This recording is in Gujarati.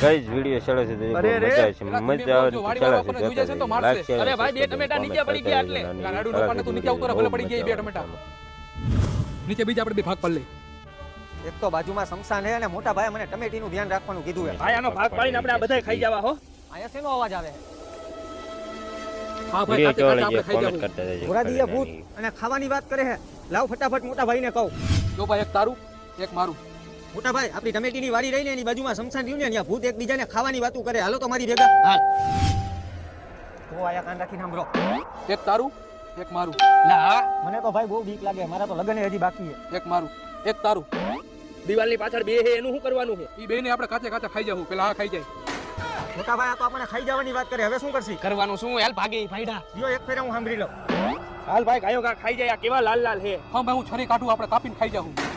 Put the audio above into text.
ગાઈસ વિડિયો ચલે છે તો મજા છે મજા આવે ચલે છે અરે ભાઈ બે ટમેટા નીચે પડી ગયા એટલે લાડુ નો પાને તું નીચે આવતો રહે ભલે પડી ગયા બે ટમેટા નીચે બીજા આપણે બે ભાગ પાડ લે એક તો બાજુમાં શમશાન છે અને મોટા ભાઈ મને ટમેટીનું ધ્યાન રાખવાનું કીધું છે ભાઈ આનો ભાગ પાડીને આપણે આ બધાય ખાઈ જવા હો અહીંયા શેનો અવાજ આવે હા ભાઈ વિડિયો આપણે ચલે છે ખાઈ કોમેન્ટ જવું કરતા રહેજો ઘોડાદીએ ભૂત અને ખાવાની વાત કરે છે લાવ ફટાફટ મોટા ભાઈને કહું જો ભાઈ એક તારું એક મારું મોટા ભાઈ આપણી ટમેટીની વાડી રહીને એની બાજુમાં શમશાન રહ્યું ને ત્યાં ભૂત એકબીજાને ખાવાની વાતો કરે હાલો તો મારી ભેગા હાલ તો આયા કાન રાખીને સાંભળો એક તારું એક મારું ના મને તો ભાઈ બહુ બીક લાગે મારા તો લગન હજી બાકી છે એક મારું એક તારું દિવાલની પાછળ બે હે એનું શું કરવાનું છે ઈ બેને આપણે કાચે કાચા ખાઈ જાવું પેલા આ ખાઈ જાય મોટા ભાઈ આ તો આપણે ખાઈ જવાની વાત કરે હવે શું કરશી કરવાનું શું હેલ ભાગે ભાઈડા દિયો એક ફેરા હું સાંભળી લઉં હાલ ભાઈ ગાયો કા ખાઈ જાય આ કેવા લાલ લાલ હે હા ભાઈ હું છરી કાઢું આપણે કાપીને ખાઈ જાવું